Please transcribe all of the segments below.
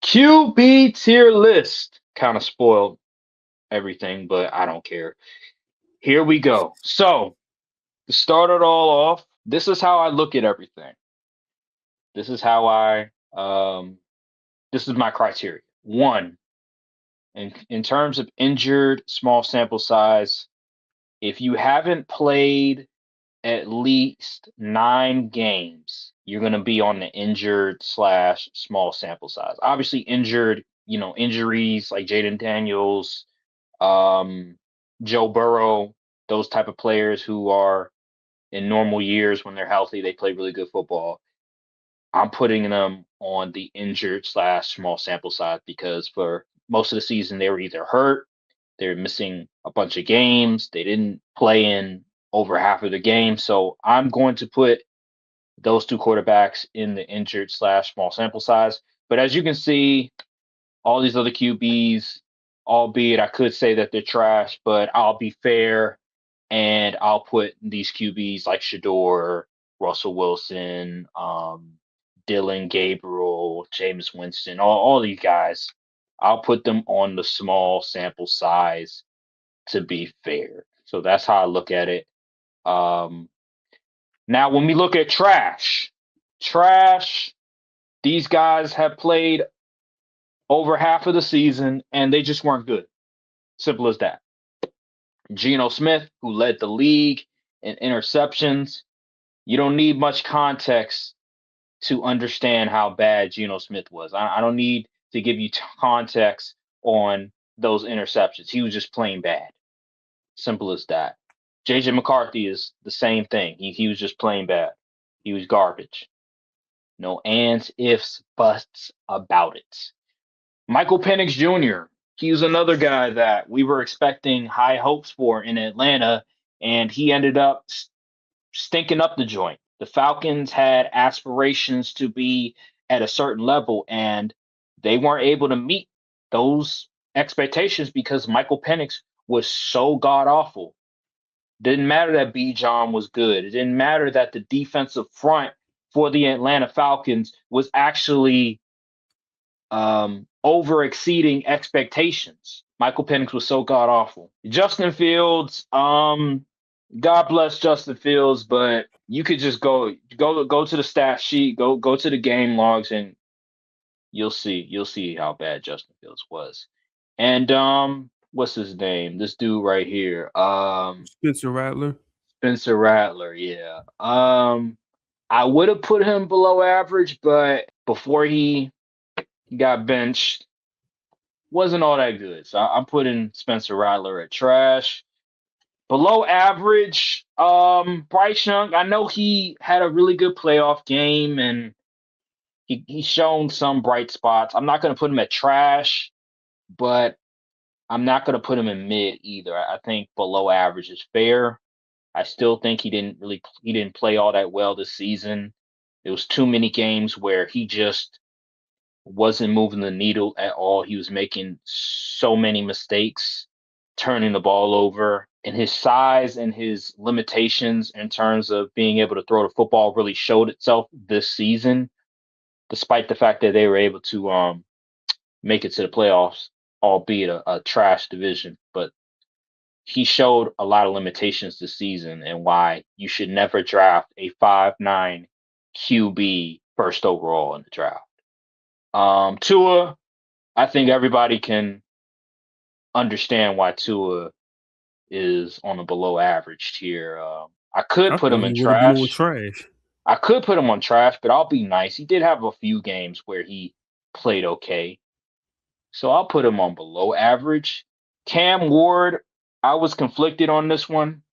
QB tier list. Kind of spoiled everything, but I don't care. Here we go. So, to start it all off, this is how I look at everything. This is how this is my criteria. One, in terms of injured, small sample size, if you haven't played at least 9 games, you're going to be on the injured slash small sample size. Obviously, injured, injuries like Jaden Daniels, um, Joe Burrow, those type of players who are in normal years when they're healthy, they play really good football. I'm putting them on the injured slash small sample size because for most of the season they were either hurt, they're missing a bunch of games, they didn't play in over half of the game. So I'm going to put those two quarterbacks in the injured slash small sample size. But as you can see, all these other QBs, albeit I could say that they're trash, but I'll be fair and I'll put these QBs like Shador, Russell Wilson, Dylan Gabriel, James Winston, all these guys. I'll put them on the small sample size to be fair. So that's how I look at it. Um, Now, when we look at trash, these guys have played over half of the season and they just weren't good. Simple as that. Geno Smith, who led the league in interceptions, you don't need much context to understand how bad Geno Smith was. I don't need to give you context on those interceptions. He was just playing bad. Simple as that. JJ McCarthy is the same thing. He was just playing bad. He was garbage. No ands, ifs, buts about it. Michael Penix Jr., he was another guy that we were expecting high hopes for in Atlanta, and he ended up stinking up the joint. The Falcons had aspirations to be at a certain level, and they weren't able to meet those expectations because Michael Penix was so god awful. Didn't matter that B. John was good. It didn't matter that the defensive front for the Atlanta Falcons was actually over exceeding expectations. Michael Penix was so god awful. Justin Fields, God bless Justin Fields, but you could just go to the stat sheet, go to the game logs, and you'll see how bad Justin Fields was. And what's his name? This dude right here. Spencer Rattler. Spencer Rattler, yeah. I would have put him below average, but before he got benched, wasn't all that good. So I'm putting Spencer Rattler at trash. Below average, Bryce Young. I know he had a really good playoff game and he's shown some bright spots. I'm not going to put him at trash, but I'm not going to put him in mid either. I think below average is fair. I still think he didn't play all that well this season. There was too many games where he just wasn't moving the needle at all. He was making so many mistakes, turning the ball over, and his size and his limitations in terms of being able to throw the football really showed itself this season, despite the fact that they were able to make it to the playoffs, albeit a trash division. But he showed a lot of limitations this season and why you should never draft a 5'9" QB first overall in the draft. Tua, I think everybody can understand why Tua is on a below average tier. I could I put thought him he in would have been on trash. trash. I could put him on trash, but I'll be nice. He did have a few games where he played okay. So I'll put him on below average. Cam Ward, I was conflicted on this one.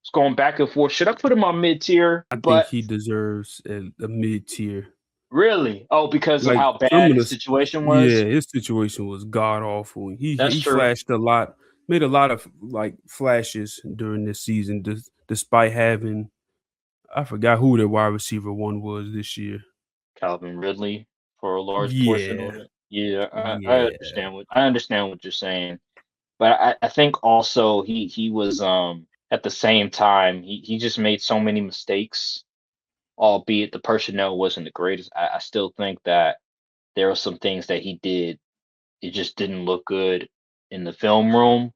It's going back and forth. Should I put him on mid tier? I think But he deserves a mid tier. really, oh, because of Like how some bad of his the, situation yeah, was. his situation was god awful. That's He true. flashed a lot, made a lot of like flashes during this season, despite having I forgot who the wide receiver one was this year. Calvin Ridley for a large portion of Yeah, it. Yeah, yeah. I understand what you're saying, but I think also he was at the same time he just made so many mistakes, albeit the personnel wasn't the greatest. I still think that there were some things that he did. It just didn't look good in the film room.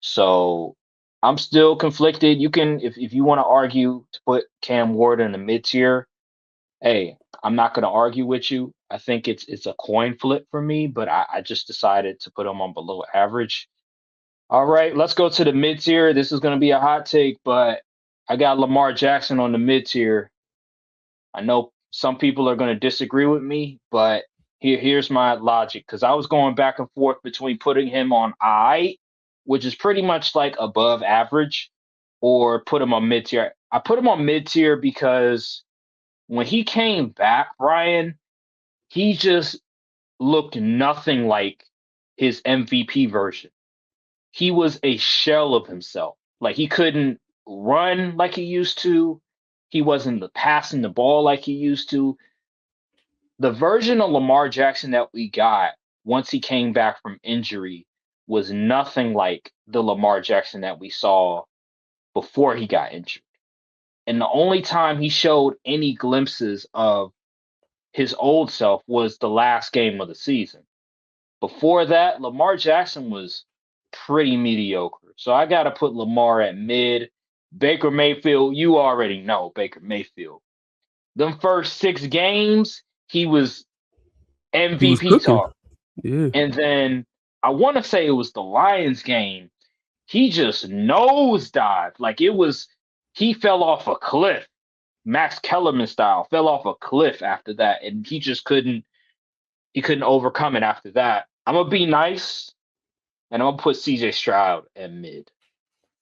So I'm still conflicted. You can, if you want to argue to put Cam Ward in the mid tier, hey, I'm not going to argue with you. I think it's a coin flip for me, but I just decided to put him on below average. All right, let's go to the mid tier. This is going to be a hot take, but I got Lamar Jackson on the mid tier. I know some people are going to disagree with me, but here's my logic because I was going back and forth between putting him on I, which is pretty much like above average, or put him on mid tier. I put him on mid tier because when he came back, Brian, he just looked nothing like his MVP version. He was a shell of himself. Like he couldn't run like he used to. He wasn't passing the ball like he used to. The version of Lamar Jackson that we got once he came back from injury was nothing like the Lamar Jackson that we saw before he got injured. And the only time he showed any glimpses of his old self was the last game of the season. Before that, Lamar Jackson was pretty mediocre. So I got to put Lamar at mid. Baker Mayfield, you already know Baker Mayfield. Them first 6 games, he was He was MVP cooking. talk. Yeah. And then I want to say it was the Lions game. He just nosedived. Like it was, he fell off a cliff. Max Kellerman style, fell off a cliff after that. And he couldn't overcome it after that. I'm going to be nice and I'm going to put CJ Stroud at mid.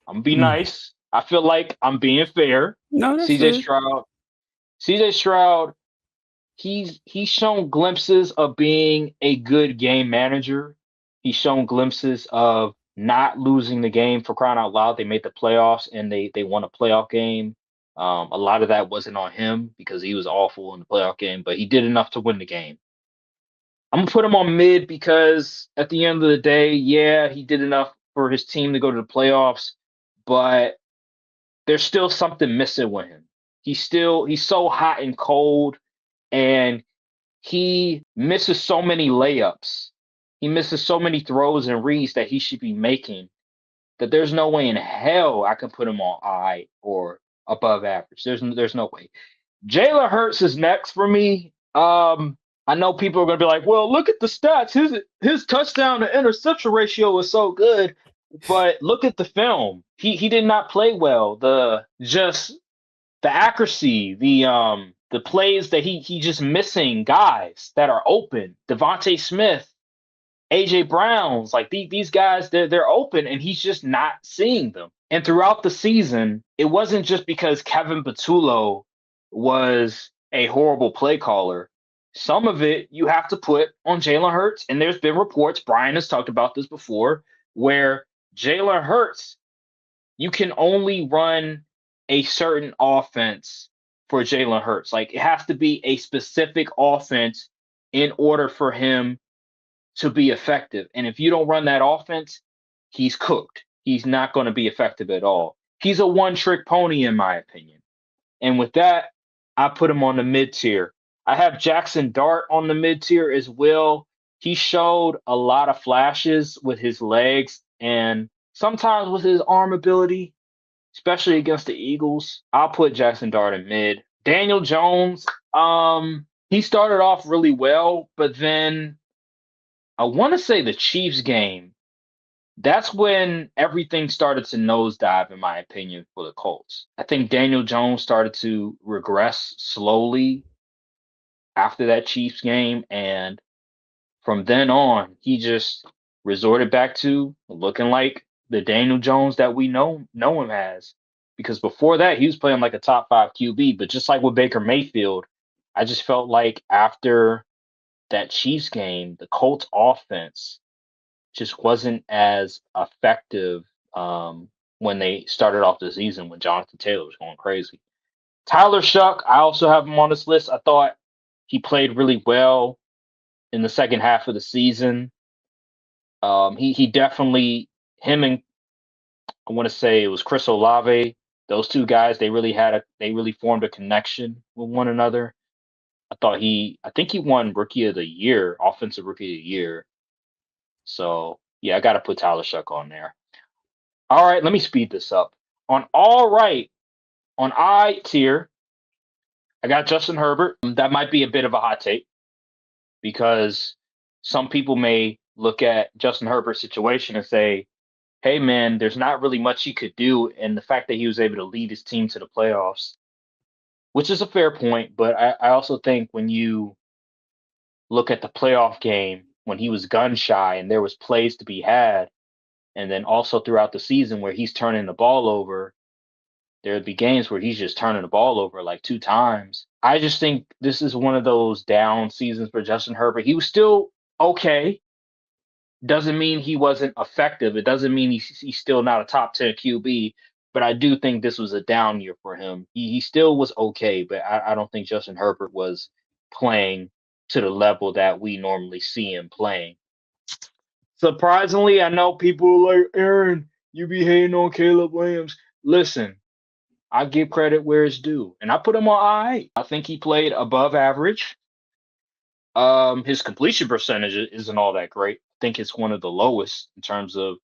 I'm going to be Mm. nice. I feel like I'm being fair. No, that's CJ fair. Stroud, CJ Stroud, he's shown glimpses of being a good game manager. He's shown glimpses of not losing the game for crying out loud. They made the playoffs and they won a playoff game. A lot of that wasn't on him because he was awful in the playoff game, but he did enough to win the game. I'm gonna put him on mid because at the end of the day, yeah, he did enough for his team to go to the playoffs, but there's still something missing with him. He's so hot and cold, and he misses so many layups. He misses so many throws and reads that he should be making that there's no way in hell I can put him on I or above average. There's no way. Jalen Hurts is next for me. I know people are going to be like, "Well, look at the stats. His touchdown to interception ratio is so good." But look at the film. He did not play well. The accuracy, the plays that he just missing guys that are open. Devontae Smith, AJ Browns, like these guys, they're open and he's just not seeing them. And throughout the season, it wasn't just because Kevin Patullo was a horrible play caller. Some of it you have to put on Jalen Hurts. And there's been reports, Brian has talked about this before, where Jalen Hurts, you can only run a certain offense for Jalen Hurts. Like it has to be a specific offense in order for him to be effective. And if you don't run that offense, he's cooked. He's not going to be effective at all. He's a one trick pony, in my opinion. And with that, I put him on the mid tier. I have Jackson Dart on the mid tier as well. He showed a lot of flashes with his legs and sometimes with his arm ability, especially against the Eagles. I'll put Jackson Dart in mid. Daniel Jones, he started off really well, but then I want to say the Chiefs game, that's when everything started to nosedive, in my opinion, for the Colts. I think Daniel Jones started to regress slowly after that Chiefs game. And from then on, he just resorted back to looking like the Daniel Jones that we know him as. Because before that, he was playing like a top five QB. But just like with Baker Mayfield, I just felt like after that Chiefs game, the Colts offense just wasn't as effective when they started off the season when Jonathan Taylor was going crazy. Tyler Shuck, I also have him on this list. I thought he played really well in the second half of the season. He definitely him and I want to say it was Chris Olave. Those two guys they really formed a connection with one another. I think he won Rookie of the Year, Offensive Rookie of the Year. So yeah, I got to put Tyler Shuck on there. All right, let me speed this up. On all right, on I tier, I got Justin Herbert. That might be a bit of a hot take because some people may look at Justin Herbert's situation and say, hey man, there's not really much he could do. And the fact that he was able to lead his team to the playoffs, which is a fair point, but I also think when you look at the playoff game when he was gun shy and there was plays to be had, and then also throughout the season where he's turning the ball over, there would be games where he's just turning the ball over like 2 times. I just think this is one of those down seasons for Justin Herbert. He was still okay. Doesn't mean he wasn't effective. It doesn't mean he's still not a top 10 QB, but I do think this was a down year for him. He still was okay, but I don't think Justin Herbert was playing to the level that we normally see him playing. Surprisingly, I know people are like, Aaron, you be hating on Caleb Williams. Listen, I give credit where it's due, and I put him on I. I think he played above average. His completion percentage isn't all that great. I think it's one of the lowest in terms of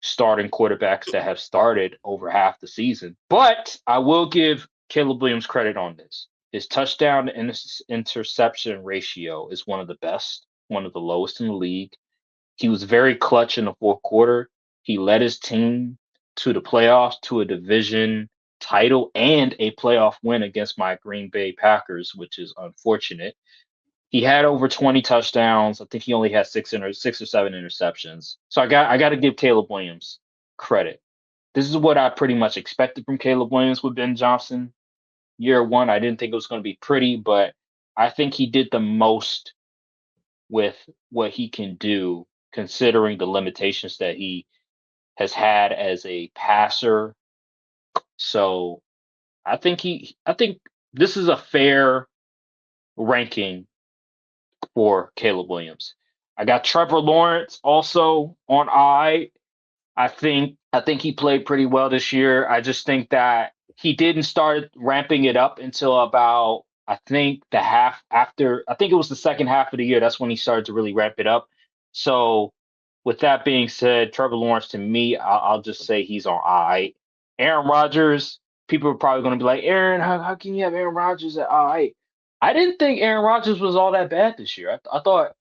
starting quarterbacks that have started over half the season. But I will give Caleb Williams credit on this. His touchdown to interception ratio is one of the best, one of the lowest in the league. He was very clutch in the fourth quarter. He led his team to the playoffs, to a division title, and a playoff win against my Green Bay Packers, which is unfortunate. He had over 20 touchdowns. I think he only had 6 or 7 interceptions. So I got to give Caleb Williams credit. This is what I pretty much expected from Caleb Williams with Ben Johnson. Year one, I didn't think it was going to be pretty, but I think he did the most with what he can do, considering the limitations that he has had as a passer. So I think this is a fair ranking for Caleb Williams. I got Trevor Lawrence also on I think he played pretty well this year. I just think that he didn't start ramping it up until about I think the half after I think it was the second half of the year. That's when he started to really ramp it up. So with that being said, Trevor Lawrence to me, I'll just say he's on I. Aaron Rodgers, people are probably going to be like, Aaron, how can you have Aaron Rodgers at I? I didn't think Aaron Rodgers was all that bad this year. I thought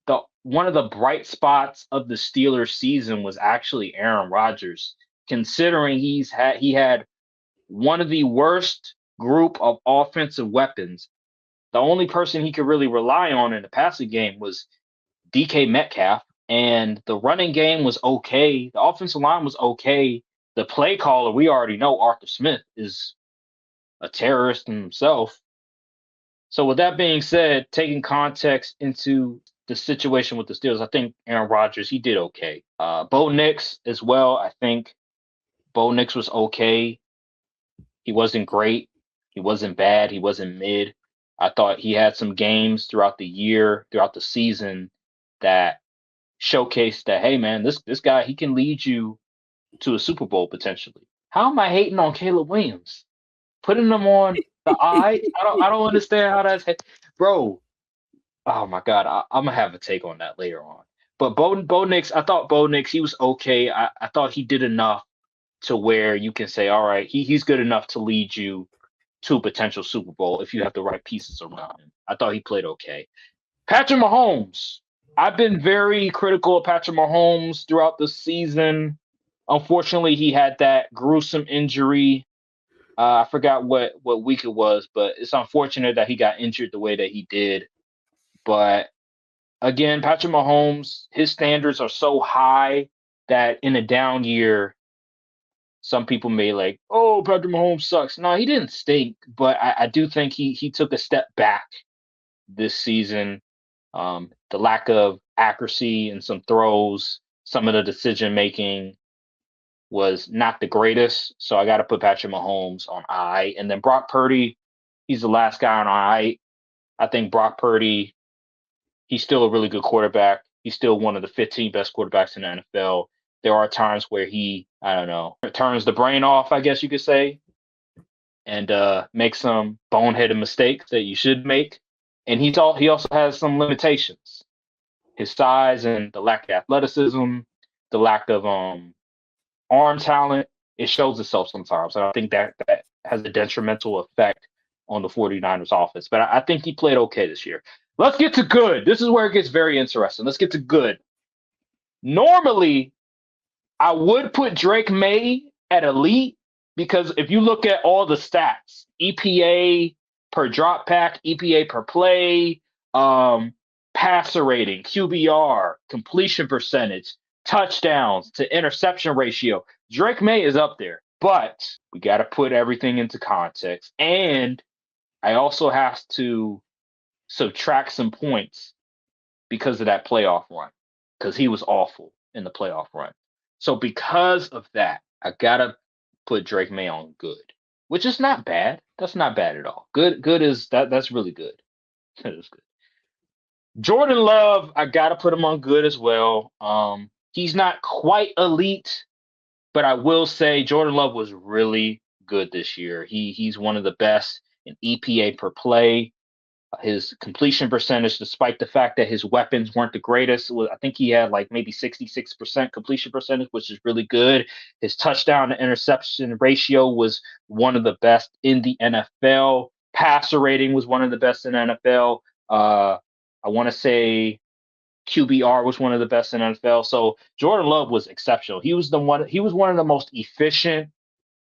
the one of the bright spots of the Steelers season was actually Aaron Rodgers, considering he had one of the worst group of offensive weapons. The only person he could really rely on in the passing game was DK Metcalf, and the running game was okay. The offensive line was okay. The play caller, we already know Arthur Smith is a terrorist in himself. So with that being said, taking context into the situation with the Steelers, I think Aaron Rodgers, he did okay. Bo Nix as well. I think Bo Nix was okay. He wasn't great. He wasn't bad. He wasn't mid. I thought he had some games throughout the year, throughout the season that showcased that, hey man, this guy, he can lead you to a Super Bowl potentially. How am I hating on Caleb Williams? Putting him on the I don't understand how that's bro. Oh my god, I'm gonna have a take on that later on. But Bo Nix, I thought Bo Nix, he was okay. I thought he did enough to where you can say, all right, he's good enough to lead you to a potential Super Bowl if you have the right pieces around him. I thought he played okay. Patrick Mahomes. I've been very critical of Patrick Mahomes throughout the season. Unfortunately, he had that gruesome injury. I forgot what week it was, but it's unfortunate that he got injured the way that he did. But again, Patrick Mahomes, his standards are so high that in a down year, some people may like, oh, Patrick Mahomes sucks. No, he didn't stink, but I do think he took a step back this season. The lack of accuracy in some throws, some of the decision making was not the greatest. So I got to put Patrick Mahomes on I. And then Brock Purdy, he's the last guy on I. I think Brock Purdy, he's still a really good quarterback. He's still one of the 15 best quarterbacks in the NFL. There are times where he, I don't know, turns the brain off, I guess you could say. and make some boneheaded mistakes that you should make. And he also has some limitations. His size and the lack of athleticism, the lack of arm talent, it shows itself sometimes. And I think that has a detrimental effect on the 49ers offense. But I think he played okay this year. Let's get to good. This is where it gets very interesting. Let's get to good. Normally, I would put Drake May at elite because if you look at all the stats, EPA per drop pack, EPA per play, passer rating, QBR, completion percentage, touchdowns to interception ratio, Drake May is up there. But we got to put everything into context. And I also have to subtract some points because of that playoff run, because he was awful in the playoff run. So because of that, I gotta put Drake May on good, which is not bad. That's not bad at all. Good is that. That's really good. That is good. Jordan Love, I gotta put him on good as well. He's not quite elite, but I will say Jordan Love was really good this year. He's one of the best in EPA per play. His completion percentage, despite the fact that his weapons weren't the greatest, I think he had like maybe 66% completion percentage, which is really good. His touchdown to interception ratio was one of the best in the NFL. Passer rating was one of the best in the NFL. I want to say QBR was one of the best in the NFL. So Jordan Love was exceptional. He was one of the most efficient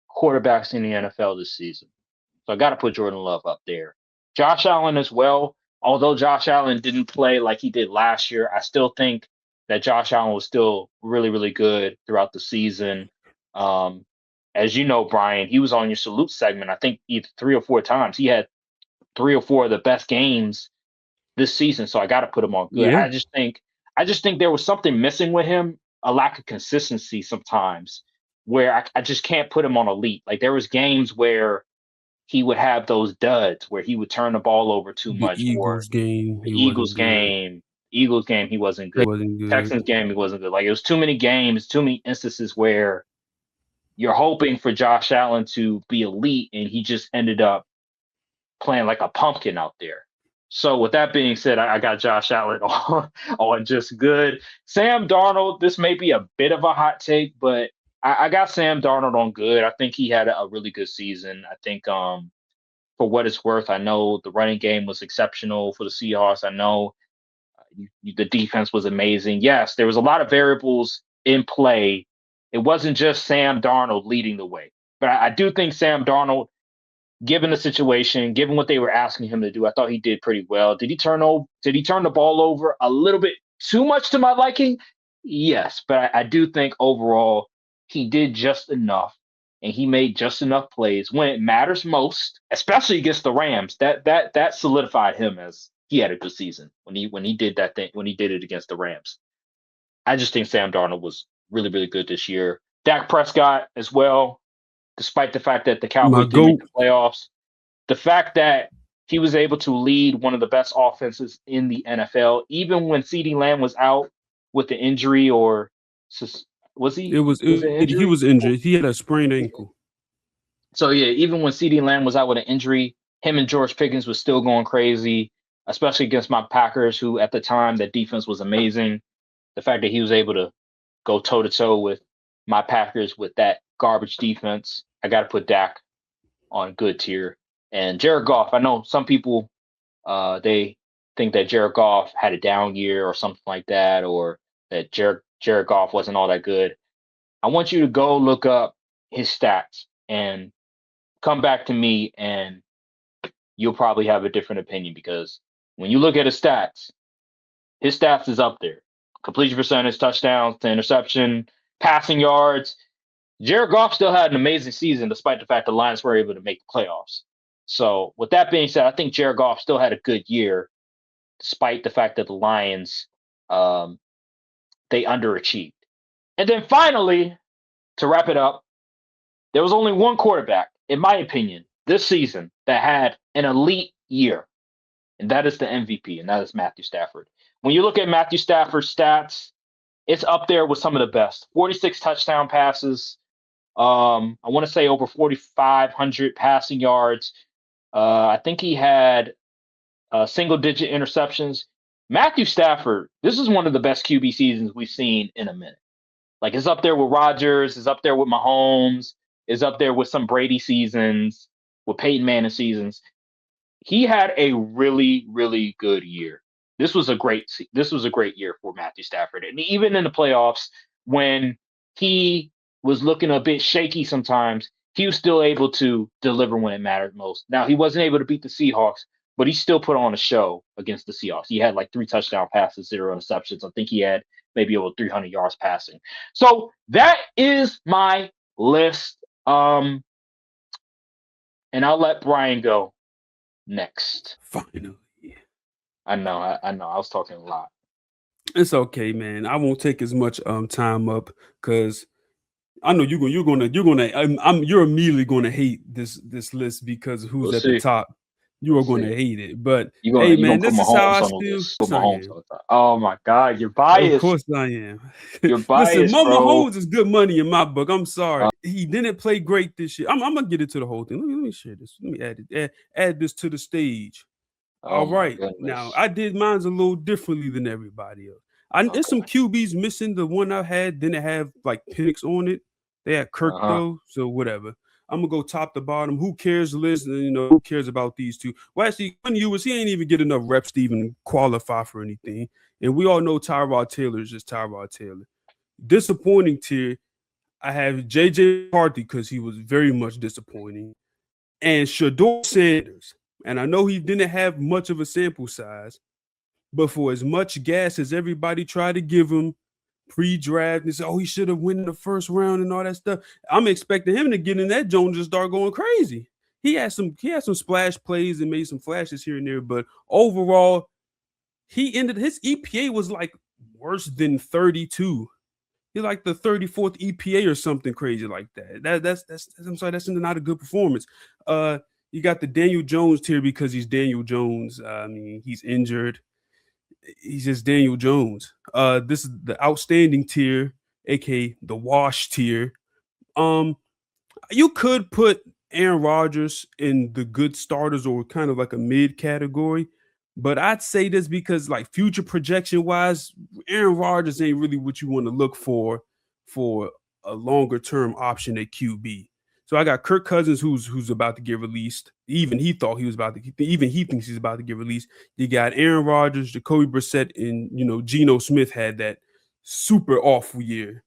quarterbacks in the NFL this season. So I got to put Jordan Love up there. Josh Allen as well. Although Josh Allen didn't play like he did last year, I still think that Josh Allen was still really, really good throughout the season. As you know, Brian, he was on your salute segment, I think either 3 or 4 times. He had 3 or 4 of the best games this season, so I got to put him on good. Yeah. I just think there was something missing with him, a lack of consistency sometimes, where I just can't put him on elite. Like there was games where he would have those duds where he would turn the ball over too The much, or Eagles game, the he wasn't good. Eagles game, he wasn't He good. wasn't good. Texans game, he wasn't good. Like it was too many games, too many instances where you're hoping for Josh Allen to be elite, and he just ended up playing like a pumpkin out there. So with that being said, I got Josh Allen on just good. Sam Darnold, this may be a bit of a hot take, but I got Sam Darnold on good. I think he had a really good season. I think for what it's worth, I know the running game was exceptional for the Seahawks. I know the defense was amazing. Yes, there was a lot of variables in play. It wasn't just Sam Darnold leading the way, but I do think Sam Darnold, given the situation, given what they were asking him to do, I thought he did pretty well. Did he turn the ball over a little bit too much to my liking? Yes, but I do think overall he did just enough, and he made just enough plays when it matters most, especially against the Rams. That solidified him as he had a good season when he did that thing, when he did it against the Rams. I just think Sam Darnold was really, really good this year. Dak Prescott as well, despite the fact that the My Cowboys didn't make GOAT. the playoffs. The fact that he was able to lead one of the best offenses in the NFL, even when CeeDee Lamb was out with the injury, or was It he was was it he injury? was injured. He had a sprained ankle. So yeah, even when CeeDee Lamb was out with an injury, him and George Pickens was still going crazy, especially against my Packers, who at the time the defense was amazing. The fact that he was able to go toe to toe with my Packers with that garbage defense, I got to put Dak on good tier. And Jared Goff, I know some people they think that Jared Goff had a down year or something like that, or that Jared Goff wasn't all that good. I want you to go look up his stats and come back to me, and you'll probably have a different opinion because when you look at his stats is up there. Completion percentage, touchdowns to interception, passing yards. Jared Goff still had an amazing season despite the fact the Lions were able to make the playoffs. So, with that being said, I think Jared Goff still had a good year despite the fact that the Lions um, they underachieved. And then finally, to wrap it up, there was only one quarterback, in my opinion, this season that had an elite year, and that is the MVP, and that is Matthew Stafford. When you look at Matthew Stafford's stats, it's up there with some of the best. 46 touchdown passes, I want to say over 4,500 passing yards. I think he had single digit interceptions. Matthew Stafford, this is one of the best QB seasons we've seen in a minute. Like it's up there with Rodgers, it's up there with Mahomes, it's up there with some Brady seasons, with Peyton Manning seasons. He had a really, really good year. This was a great year for Matthew Stafford, and even in the playoffs when he was looking a bit shaky sometimes, he was still able to deliver when it mattered most. Now he wasn't able to beat the Seahawks, but he still put on a show against the Seahawks. He had like 3 touchdown passes, 0 interceptions. I think he had maybe over 300 yards passing. So that is my list. And I'll let Brian go next. Finally. I know. I was talking a lot. It's okay, man. I won't take as much time up because I know you're immediately gonna hate this list because We'll who's at the see. top. You We'll are gonna see. hate it. But You're hey gonna man, put this is how Mahomes I on the still list. Put I Mahomes am. on the top. Oh my God, you're Of biased. course I am. You're Listen, biased, Mo bro. Mahomes is good money in my book. I'm sorry. He didn't play great this year. I'm gonna get into the whole thing. Let me share this. Let me add it. Add this to the stage. Oh All my right. Now goodness. I did mine's a little differently than everybody else. There's some Okay. QBs missing. The one I had didn't have like Penix on it. They had Uh Kirk huh. though, so whatever. I'm gonna go top to bottom. Who cares? Listen, who cares about these two? Well, actually, Quinn Ewers, he ain't even get enough reps to even qualify for anything. And we all know Tyrod Taylor is just Tyrod Taylor. Disappointing tier. I have JJ McCarthy because he was very much disappointing, and Shador Sanders. And I know he didn't have much of a sample size, but for as much gas as everybody tried to give him pre-draft and say, oh, he should have won the first round and all that stuff, I'm expecting him to get in that Jones and start going crazy. He had some splash plays and made some flashes here and there, but overall, he ended his EPA was like worse than 32. He's like the 34th EPA or something crazy like that. That's I'm sorry, that's not a good performance. Uh, you got the Daniel Jones tier because he's Daniel Jones. I mean, he's injured. He's just Daniel Jones. This is the outstanding tier, aka the wash tier. Um, you could put Aaron Rodgers in the good starters or kind of like a mid category, but I'd say this because like future projection wise, Aaron Rodgers ain't really what you want to look for a longer term option at QB. So I got Kirk Cousins who's about to get released. Even he thought he was about to. Even he thinks he's about to get released. You got Aaron Rodgers, Jacoby Brissett, and Geno Smith had that super awful year.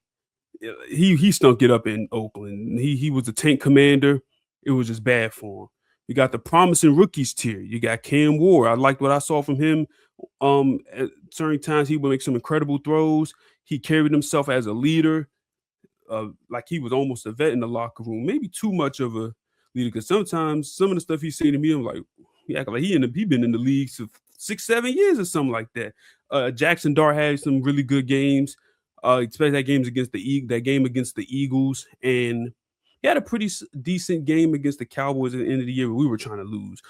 He stunk it up in Oakland. He was a tank commander. It was just bad for him. You got the promising rookies tier. You got Cam Ward. I liked what I saw from him. At certain times he would make some incredible throws. He carried himself as a leader, like he was almost a vet in the locker room. Maybe too much of a leader because sometimes some of the stuff he said to me, I'm like, he acting like he been in the league for 6-7 years or something like that. Jackson Dart had some really good games, especially that game against the Eagles, and he had a pretty decent game against the Cowboys at the end of the year. We were trying to lose.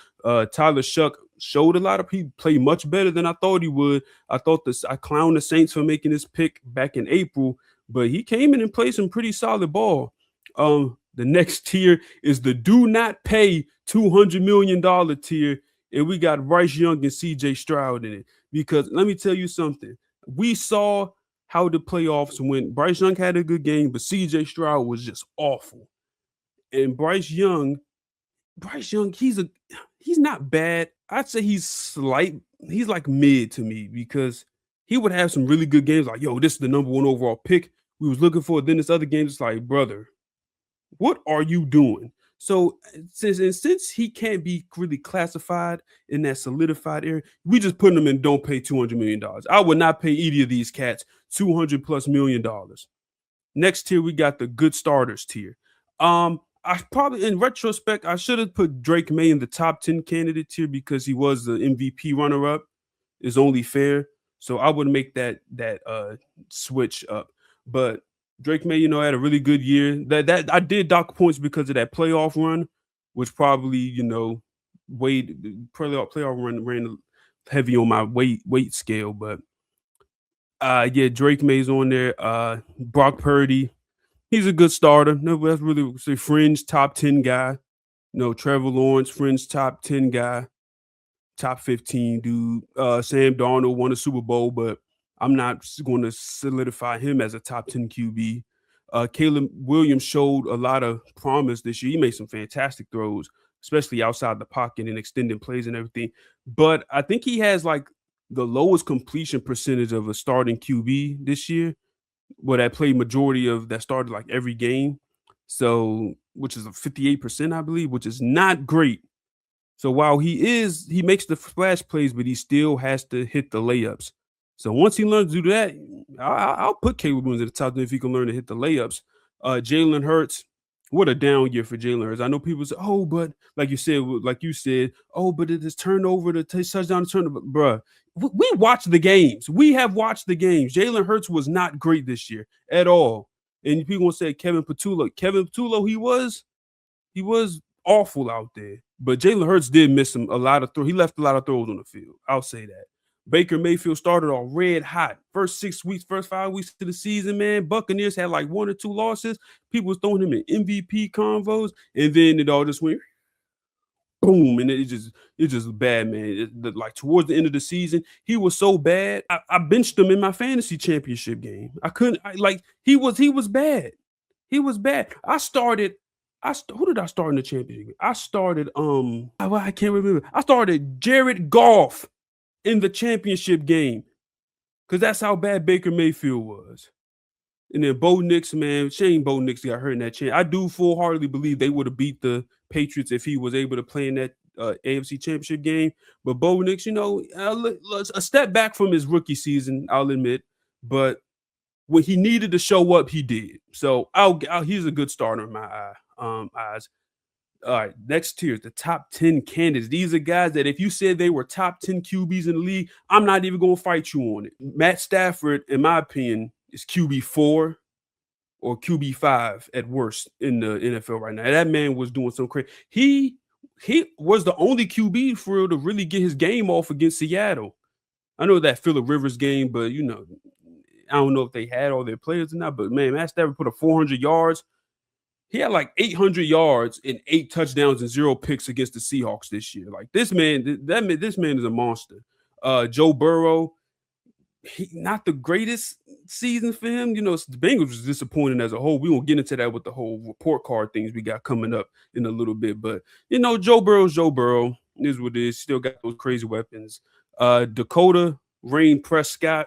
Tyler Shuck showed a lot of people play much better than I thought he would. I clowned the Saints for making this pick back in April, but he came in and played some pretty solid ball. The next tier is the do not pay $200 million tier, and we got Bryce Young and CJ Stroud in it. Because let me tell you something, we saw how the playoffs went. Bryce Young had a good game, but CJ Stroud was just awful. And Bryce Young, he's not bad. I'd say he's like mid to me because he would have some really good games like, yo, this is the number one overall pick we was looking for. Then this other game, it's like, brother, what are you doing? So since he can't be really classified in that solidified area, we just putting him in don't pay $200 million. I would not pay either of these cats $200+ million. Next tier, we got the good starters tier. I probably, in retrospect, I should have put Drake May in the top 10 candidate tier because he was the MVP runner up. Is only fair. So I would make that switch up. But Drake May, had a really good year. That I did dock points because of that playoff run, which probably weighed playoff run ran heavy on my weight scale. But yeah, Drake May's on there. Brock Purdy, He's a good starter. No, that's really say fringe top 10 guy. No, Trevor Lawrence, fringe top 10 guy, top 15 dude. Sam Darnold won a Super Bowl, but I'm not going to solidify him as a top 10 QB. Caleb Williams showed a lot of promise this year. He made some fantastic throws, especially outside the pocket and extending plays and everything. But I think he has like the lowest completion percentage of a starting QB this year, where that played majority of that started like every game. So, which is a 58%, I believe, which is not great. So while he makes the splash plays, but he still has to hit the layups. So once he learns to do that, I'll put Caleb Williams at the top 10 if he can learn to hit the layups. Jalen Hurts, what a down year for Jalen Hurts. I know people say, oh, but like you said, oh, but it is turnover to touchdown to turnover. Bruh, we watch the games. We have watched the games. Jalen Hurts was not great this year at all. And people will say Kevin Patullo. Kevin Patullo, he was awful out there. But Jalen Hurts did miss a lot of throws. He left a lot of throws on the field. I'll say that. Baker Mayfield started off red hot. First 6 weeks, first 5 weeks of the season, man. Buccaneers had like 1 or 2 losses. People was throwing him in MVP convos, and then it all just went boom, and it just bad, man. Like towards the end of the season, he was so bad. I benched him in my fantasy championship game. I couldn't. Like he was bad. He was bad. Who did I start in the championship? I started I can't remember. I started Jared Goff in the championship game because that's how bad Baker Mayfield was. And then Bo Nix, man, shame Bo Nix got hurt in that chance. I do full heartedly believe they would have beat the Patriots if he was able to play in that AFC Championship game. But Bo Nix, a step back from his rookie season, I'll admit. But when he needed to show up, he did. So he's a good starter in my eyes. All right, next tier, the top 10 candidates. These are guys that if you said they were top 10 QBs in the league, I'm not even going to fight you on it. Matt Stafford, in my opinion, is QB4 or QB5 at worst in the NFL right now. That man was doing some crazy. He was the only QB for real to really get his game off against Seattle. I know that Phillip Rivers game, but I don't know if they had all their players or not. But man, Matt Stafford put up 400 yards. He had like 800 yards and 8 touchdowns and 0 picks against the Seahawks this year. Like this man, this man is a monster. Joe Burrow, not the greatest season for him. The Bengals was disappointing as a whole. We won't get into that with the whole report card things we got coming up in a little bit. But Joe Burrow's Joe Burrow. Is what it is. Still got those crazy weapons. Dakota Rain Prescott,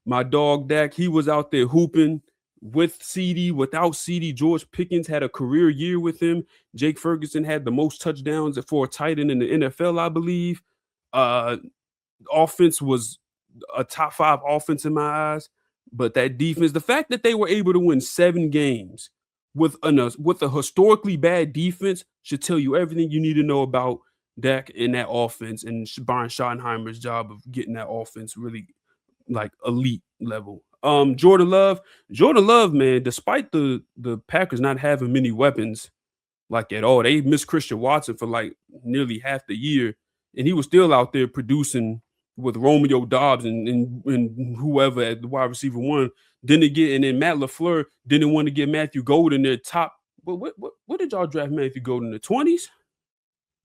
my dog Dak, he was out there hooping with CD, without CD. George Pickens had a career year with him. Jake Ferguson had the most touchdowns for a tight end in the NFL, I believe. Offense was a top 5 offense in my eyes, but that defense, the fact that they were able to win 7 games with a historically bad defense should tell you everything you need to know about Dak and that offense and Brian Schottenheimer's job of getting that offense really like elite level. Jordan Love, man, despite the Packers not having many weapons like at all, they missed Christian Watson for like nearly half the year, and he was still out there producing with Romeo Doubs and whoever at the wide receiver 1. And then Matt LaFleur didn't want to get Matthew Golden their top. What did y'all draft Matthew Golden in the 20s?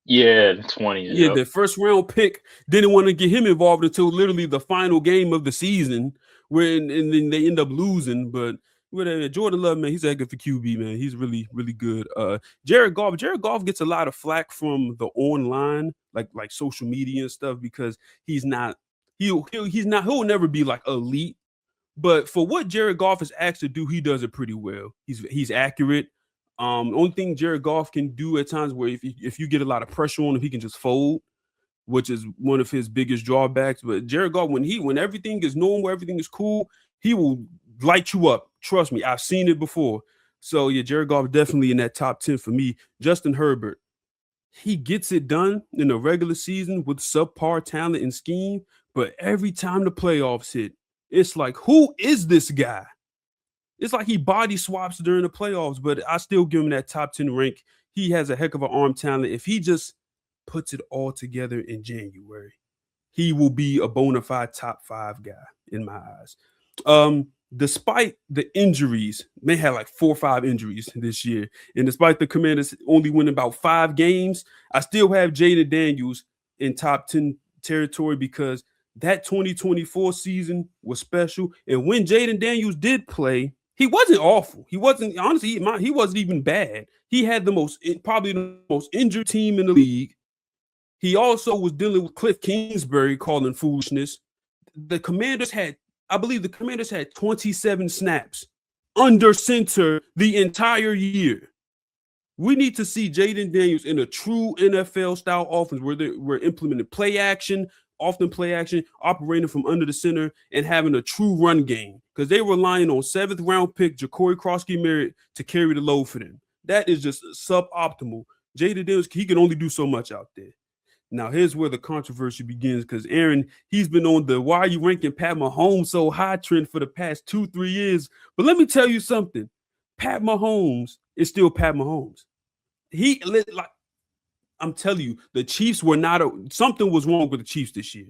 Yeah, the 20s. Yeah, the first round pick. Didn't want to get him involved until literally the final game of the season, and then they end up losing. But whatever. Jordan Love, man, he's a heck of a QB, man. He's really, really good. Jared Goff gets a lot of flack from the online, like social media and stuff, because he's not. He'll never be like elite. But for what Jared Goff is asked to do, he does it pretty well. He's accurate. Only thing Jared Goff can do at times where if you get a lot of pressure on him, he can just fold, which is one of his biggest drawbacks. But Jared Goff, when everything is normal, everything is cool, he will light you up. Trust me, I've seen it before. So yeah, Jared Goff definitely in that top 10 for me. Justin Herbert, he gets it done in the regular season with subpar talent and scheme, but every time the playoffs hit, it's like, who is this guy? It's like he body swaps during the playoffs, but I still give him that top 10 rank. He has a heck of an arm talent. If he just puts it all together in January, he will be a bona fide top 5 guy in my eyes. despite the injuries, they had like 4 or 5 injuries this year, and despite the Commanders only winning about 5 games, I still have Jaden Daniels in top 10 territory because that 2024 season was special. And when Jaden Daniels did play, he wasn't awful. He wasn't honestly. He wasn't even bad. He had the most probably the most injured team in the league. He also was dealing with Cliff Kingsbury calling foolishness. The Commanders had, I believe, the Commanders had 27 snaps under center the entire year. We need to see Jaden Daniels in a true NFL style offense where we're implementing play action, often play action, operating from under the center, and having a true run game because they were relying on 7th-round pick Ja'Cory Crosby-Merritt to carry the load for them. That is just suboptimal. Jaden Daniels, he can only do so much out there. Now, here's where the controversy begins because Aaron, he's been on the why are you ranking Pat Mahomes so high trend for the past 2-3 years. But let me tell you something. Pat Mahomes is still Pat Mahomes. He like I'm telling you, the Chiefs were not something was wrong with the Chiefs this year.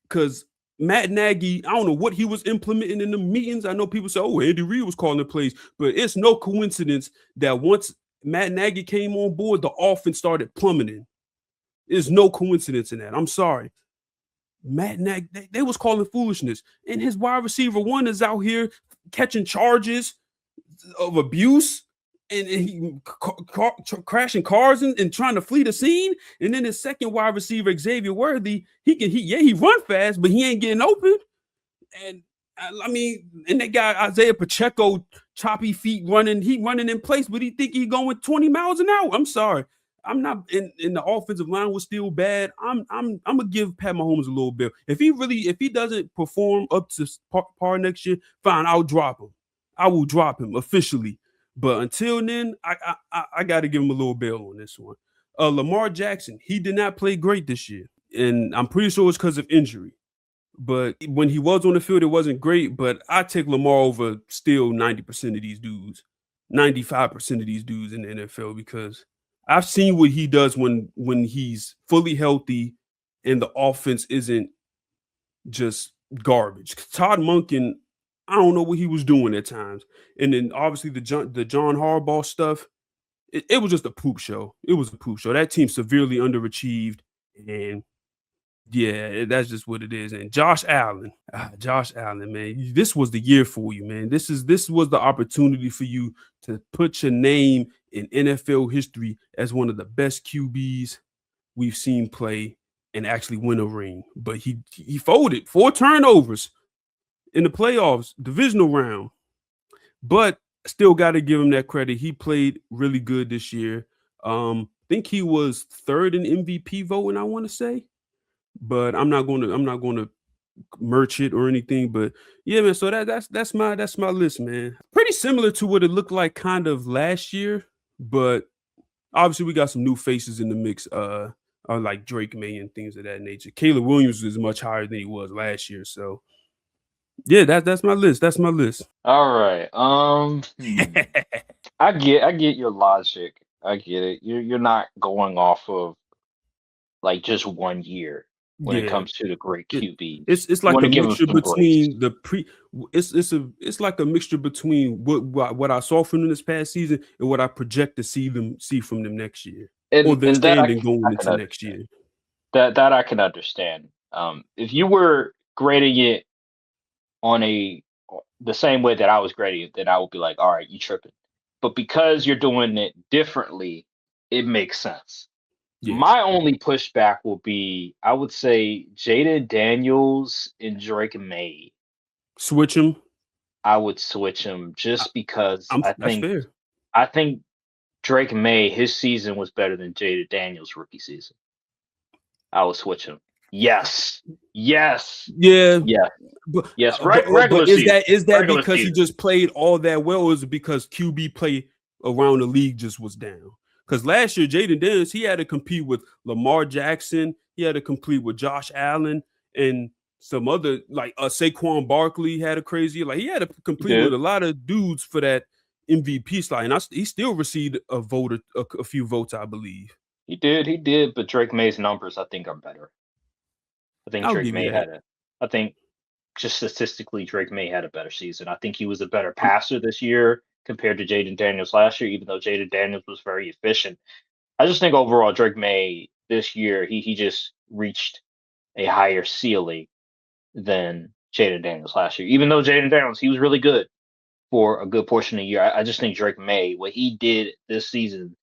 Because Matt Nagy, I don't know what he was implementing in the meetings. I know people say, oh, Andy Reid was calling the plays, but it's no coincidence that once Matt Nagy came on board, the offense started plummeting. There's no coincidence in that. I'm sorry. Matt Nagy, they was calling foolishness. And his wide receiver one is out here catching charges of abuse and he crashing cars and trying to flee the scene. And then his second wide receiver, Xavier Worthy, he run fast, but he ain't getting open. And I mean, and that guy Isaiah Pacheco, choppy feet running, he running in place, but he think he going 20 miles an hour. I'm sorry. I'm not in the offensive line was still bad. I'm gonna give Pat Mahomes a little bit. If he doesn't perform up to par next year, fine, I'll drop him. I will drop him officially. But until then, I got to give him a little bail on this one. Lamar Jackson, he did not play great this year, and I'm pretty sure it's because of injury. But when he was on the field, it wasn't great. But I take Lamar over still 90% of these dudes, 95% of these dudes in the NFL because I've seen what he does when he's fully healthy and the offense isn't just garbage. Todd Monken, I don't know what he was doing at times. And then obviously the John Harbaugh stuff, it was just a poop show. It was a poop show. That team severely underachieved. And yeah, that's just what it is. And Josh Allen, man, this was the year for you, man. This was the opportunity for you to put your name in NFL history as one of the best QBs we've seen play and actually win a ring. But he folded 4 turnovers in the playoffs, divisional round. But still got to give him that credit. He played really good this year. I think he was 3rd in MVP voting, I want to say. But I'm not gonna merch it or anything. But yeah, man. So that's my list, man. Pretty similar to what it looked like kind of last year, but obviously we got some new faces in the mix. Like Drake May and things of that nature. Caleb Williams is much higher than he was last year. So yeah, that's my list. That's my list. All right. I get your logic. I get it. You're not going off of like just one year when it Yeah. comes to the great QBs. It's You like want a to give them mixture some grace. between it's like a mixture between what I saw from them this past season and what I project to see from them next year or their And that standing going I can into next understand. year. That I can understand. If you were grading it on the same way that I was grading it, then I would be like, all right, you tripping. But because you're doing it differently, it makes sense. Yeah, My only pushback will be, I would say Jada Daniels and Drake May. switch them. I would switch him just because That's fair. I think Drake May, his season was better than Jada Daniels' rookie season. I would switch him. Yes. Yes. Yeah, Yes. but Yes. but Regular season. is that Regular because he season. just played all that well, or is it because QB play around the league just was down? Because last year, Jaden Daniels, he had to compete with Lamar Jackson, he had to compete with Josh Allen, and some other like Saquon Barkley had a crazy like he had to He compete with did. a lot of dudes for that MVP slot, and he still received a few votes, I believe. He did. He did. But Drake May's numbers, I think, are better. I think I'll Drake give you May that. had a. I think. just statistically, Drake May had a better season. I think he was a better passer this year compared to Jaden Daniels last year, even though Jaden Daniels was very efficient. I just think overall Drake May this year, he just reached a higher ceiling than Jaden Daniels last year. Even though Jaden Daniels, he was really good for a good portion of the year. I just think Drake May, what he did this season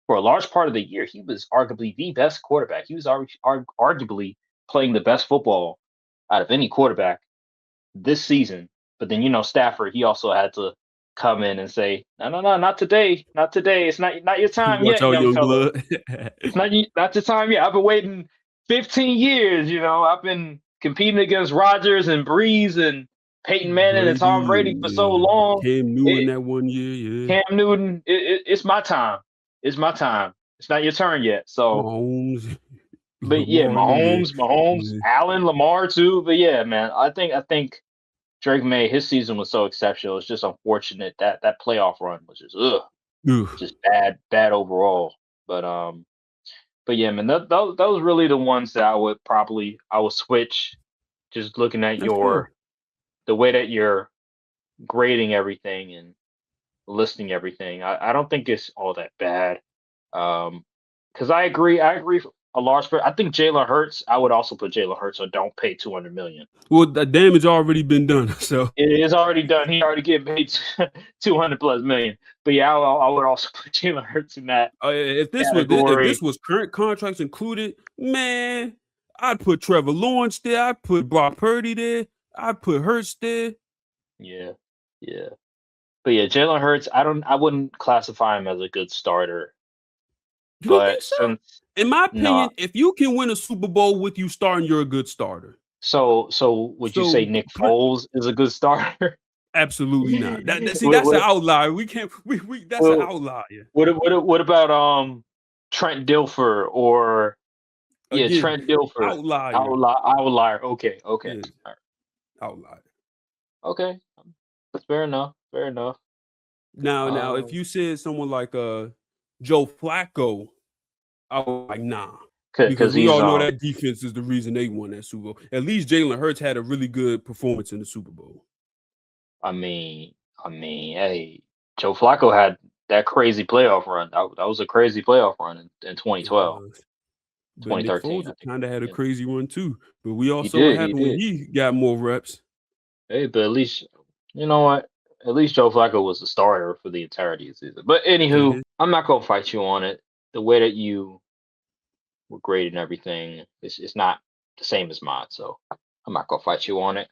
for a large part of the year, he was arguably the best quarterback. He was arguably playing the best football out of any quarterback this season. But then, Stafford, he also had to come in and say, no, no, no, not today. Not today. It's not your time Watch yet, out, young young fella. blood. It's not your time yet. I've been waiting 15 years, I've been competing against Rodgers and Breeze and Peyton Manning and Tom Brady, Brady for so yeah. long. Cam Newton that one year, yeah. Cam Newton, it's my time. It's my time. It's not your turn yet. So, Mahomes, but yeah, Lamar, them, Mahomes, yeah. Allen, Lamar too. But yeah, man, I think Drake May, his season was so exceptional. It's just unfortunate that playoff run was just bad overall. But yeah, man, those really the ones that I would switch. Just looking at That's fair. the way that you're grading everything and listing everything, I don't think it's all that bad. Because I agree for a large part. I think Jalen Hurts. I would also put Jalen Hurts on don't pay 200 million. Well, the damage already been done, so It is already done. He already getting paid 200+ million. But yeah, I would also put Jalen Hurts in that if category. this was current contracts included, man, I'd put Trevor Lawrence there. I'd put Brock Purdy there. I'd put Hurts there. Yeah, yeah. But yeah, Jalen Hurts. I wouldn't classify him as a good starter. You don't think But so? since In my no, opinion, if you can win a Super Bowl with you starting, you're a good starter. so would you say So Nick Foles is a good starter? absolutely not. See, what, that's an what, outlier. We can't. We that's an what, outlier. what about Trent Dilfer or yeah, Again, Trent Dilfer? outlier. Outlier. Okay, okay. Yeah, All right. outlier. Okay. That's fair enough. Fair enough. Now, if Um, you said someone like Joe Flacco, I was like, nah. Because because we he's all know that defense is the reason they won that Super Bowl. At least Jalen Hurts had a really good performance in the Super Bowl. I mean, hey, Joe Flacco had that crazy playoff run. That was a crazy playoff run in It 2012, was. But Nick 2013, Foles I think. kind of had a Yeah, crazy one too. But we all he saw what did. He happened when did. he got more reps. Hey, but at least you know what? At least Joe Flacco was the starter for the entirety of the season. But anywho, Yeah. I'm not gonna fight you on it. The way that you were grading everything, it's not the same as mine. So I'm not gonna fight you on it.